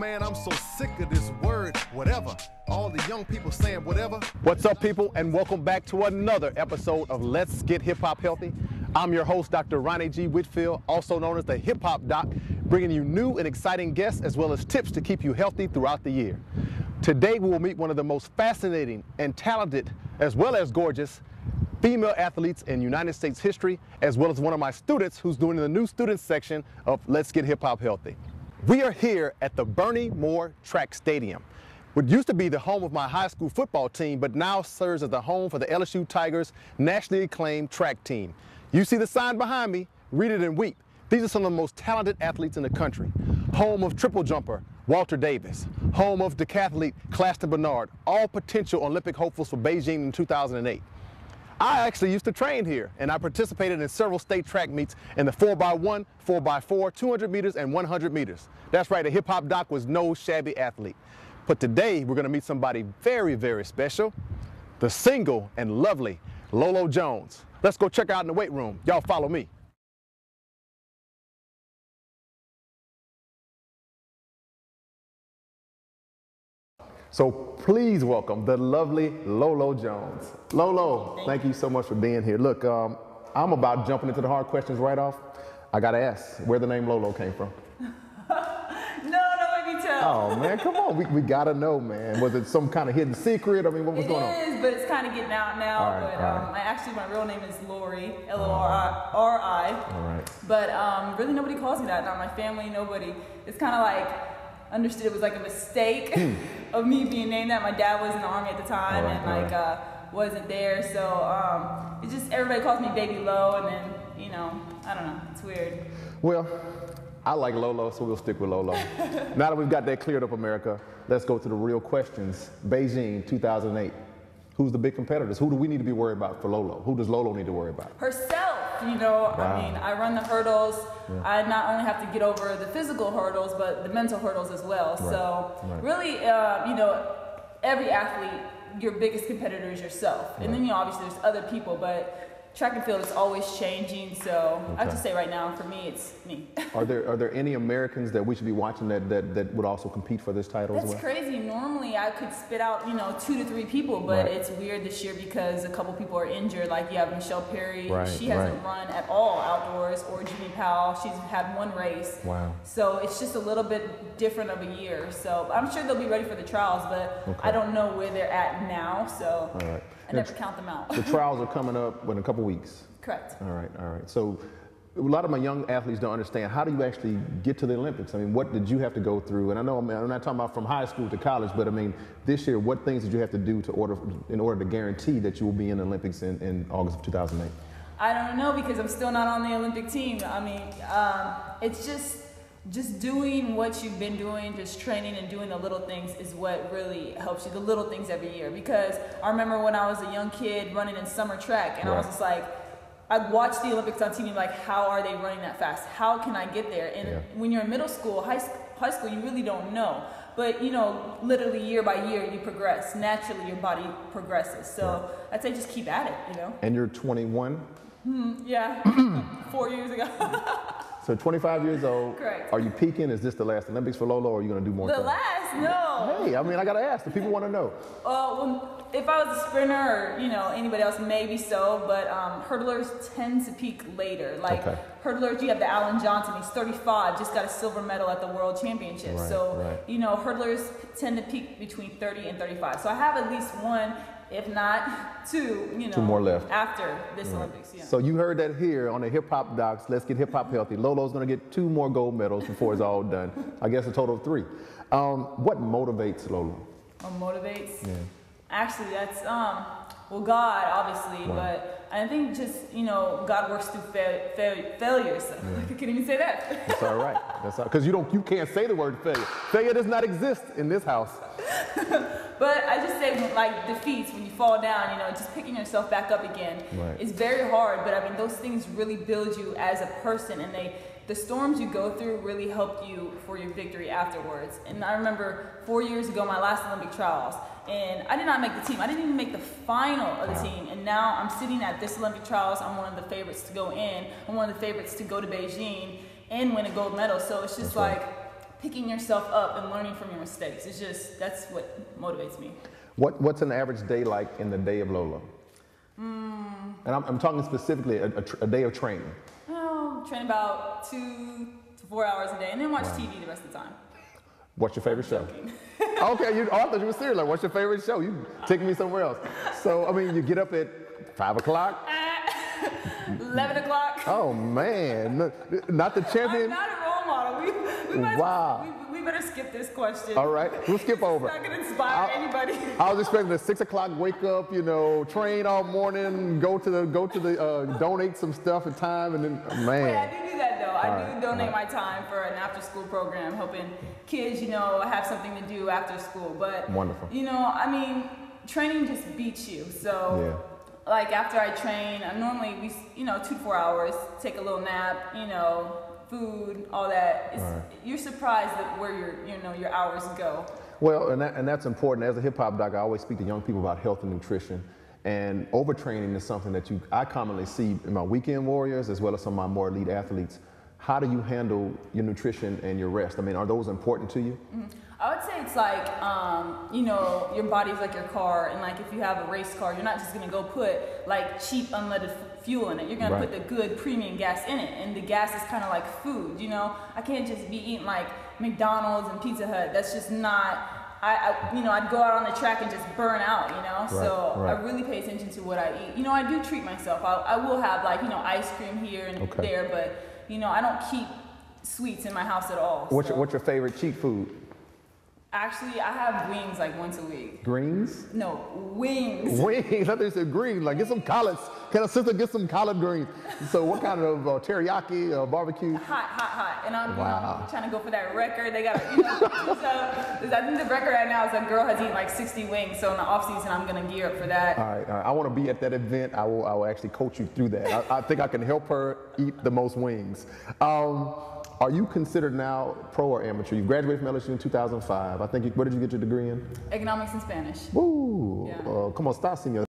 Man, I'm so sick of this word, whatever. All the young people saying whatever. What's up, people, and welcome back to another episode of Let's Get Hip Hop Healthy. I'm your host, Dr. Ronnie G. Whitfield, also known as the Hip Hop Doc, bringing you new and exciting guests as well as tips to keep you healthy throughout the year. Today, we will meet one of the most fascinating and talented, as well as gorgeous, female athletes in United States history, as well as one of my students who's doing the new students section of Let's Get Hip Hop Healthy. We are here at the Bernie Moore Track Stadium, what used to be the home of my high school football team, but now serves as the home for the LSU Tigers' nationally acclaimed track team. You see the sign behind me, read it and weep. These are some of the most talented athletes in the country. Home of triple jumper Walter Davis, home of decathlete Claston Bernard, all potential Olympic hopefuls for Beijing in 2008. I actually used to train here, and I participated in several state track meets in the 4x1, 4x4, 200 meters, and 100 meters. That's right, a hip-hop doc was no shabby athlete. But today, we're gonna meet somebody very, very special, the single and lovely Lolo Jones. Let's go check out in the weight room. Y'all follow me. So please welcome the lovely Lolo Jones. Lolo, thank you so much for being here. Look, I'm about jumping into the hard questions right off. I gotta ask where the name Lolo came from. No, don't make me tell. Oh man, come on, we gotta know, man. Was it some kind of hidden secret? I mean, what was going on? It is, but it's kind of getting out now. All right, but all right. actually, my real name is Lori, L-O-R-I. All right. But really, nobody calls me that. Not my family, nobody. It's kind of like, understood it was like a mistake of me being named that. My dad was in the Army at the time, wasn't there. So it's just, everybody calls me Baby Lo, and then, you know, I don't know, it's weird. Well, I like Lolo, so we'll stick with Lolo. Now that we've got that cleared up, America, let's go to the real questions. Beijing 2008. Who's the big competitors? Who do we need to be worried about for Lolo? Who does Lolo need to worry about? Herself, you know. Wow. I mean, I run the hurdles. Yeah. I not only have to get over the physical hurdles, but the mental hurdles as well. Right. So Right. really, you know, every athlete, your biggest competitor is yourself. Right. And then, you know, obviously there's other people, but track and field is always changing. So I have to say right now, for me, it's me. Are there any Americans that we should be watching that would also compete for this title as well? That's crazy. Normally I could spit out, you know, 2 to 3 people, but Right. it's weird this year because a couple people are injured. Like you have Michelle Perry. Right, She hasn't right. run at all outdoors, or Jimmy Powell. She's had 1 race. Wow. So it's just a little bit different of a year. So I'm sure they'll be ready for the trials, but Okay. I don't know where they're at now. So All right. I never count them out. The trials are coming up in a couple weeks. Correct. All right, all right. So a lot of my young athletes don't understand, how do you actually get to the Olympics? I mean, what did you have to go through? And I know, I'm not talking about from high school to college, but I mean, this year, what things did you have to do in order to guarantee that you will be in the Olympics in August of 2008? I don't know, because I'm still not on the Olympic team. I mean, it's just doing what you've been doing, just training and doing the little things is what really helps you, the little things every year. Because I remember when I was a young kid running in summer track, and I was just like, I watched the Olympics on TV, like, how are they running that fast? How can I get there? And when you're in middle school, high school, you really don't know. But, you know, literally year by year, you progress. Naturally, your body progresses. So I'd say just keep at it, you know? And you're 21? Yeah, 4 years ago. So 25 years old. Correct. Are you peaking? Is this the last Olympics for Lolo, or are you going to do more? The last? No. Hey, I mean, I got to ask. The people want to know. Well, if I was a sprinter or, you know, anybody else, maybe so, but hurdlers tend to peak later. Like hurdlers, you have the Alan Johnson, he's 35, just got a silver medal at the World Championships. You know, hurdlers tend to peak between 30 and 35. So I have at least 1, if not 2, you know, 2 more left after this Olympics. Yeah. So you heard that here on the Hip Hop Docs. Let's Get Hip Hop Healthy. Lolo's going to get 2 more gold medals before it's all done. I guess a total of 3. What motivates Lolo? What motivates? Yeah. Actually, that's, well, God, obviously, but I think just, you know, God works through failures. I can't even say that. That's all right. That's all, because you can't say the word failure. Failure does not exist in this house. But I just say, like, defeats, when you fall down, you know, just picking yourself back up again. It's very hard, but I mean, those things really build you as a person, and the storms you go through really help you for your victory afterwards. And I remember 4 years ago, my last Olympic trials, and I did not make the team. I didn't even make the final of the team. And now I'm sitting at this Olympic trials. I'm one of the favorites to go in. I'm one of the favorites to go to Beijing and win a gold medal. So it's just like, picking yourself up and learning from your mistakes. It's just, that's what motivates me. What's an average day like in the day of Lolo? And I'm talking specifically a day of training. Well, train about 2 to 4 hours a day, and then watch TV the rest of the time. What's your favorite show? Okay, I thought you were serious. Like, what's your favorite show? You take me somewhere else. So, I mean, you get up at 5 o'clock? 11 o'clock. Oh, man. Not the champion? I'm not a role model. We better skip this question. All right, we'll skip over. It's not going to inspire anybody. I was expecting a 6 o'clock wake up, you know, train all morning, go to the donate some stuff at time, and then, man. Wait, I do that though. I do donate my time for an after-school program, helping kids, you know, have something to do after school. But wonderful. You know, I mean, training just beats you. So, like after I train, I normally 2 to 4 hours, take a little nap, you know, food, all that. You're surprised at where your hours go. Well, and that's important. As a hip hop doc, I always speak to young people about health and nutrition. And overtraining is something that I commonly see in my weekend warriors as well as some of my more elite athletes. How do you handle your nutrition and your rest? I mean, are those important to you? I would say it's like, your body's like your car, and like if you have a race car, you're not just gonna go put like cheap unleaded fuel in it. You're gonna put the good premium gas in it, and the gas is kind of like food. You know, I can't just be eating like McDonald's and Pizza Hut. That's just not. I'd go out on the track and just burn out. You know, I really pay attention to what I eat. You know, I do treat myself. I will have like ice cream here and there, but I don't keep sweets in my house at all. What's your favorite cheat food? Actually, I have wings like once a week. Greens? No, wings. Wings? I thought you said greens. Like, get some collards. Can a sister get some collard greens? So what kind of teriyaki, barbecue? Hot. And I'm trying to go for that record. They got so I think the record right now is a girl has eaten like 60 wings. So in the off season, I'm going to gear up for that. All right. I want to be at that event. I will actually coach you through that. I think I can help her eat the most wings. Are you considered now pro or amateur? You graduated from LSU in 2005. I think, what did you get your degree in? Economics and Spanish. Woo! Yeah. ¿Cómo estás, señor?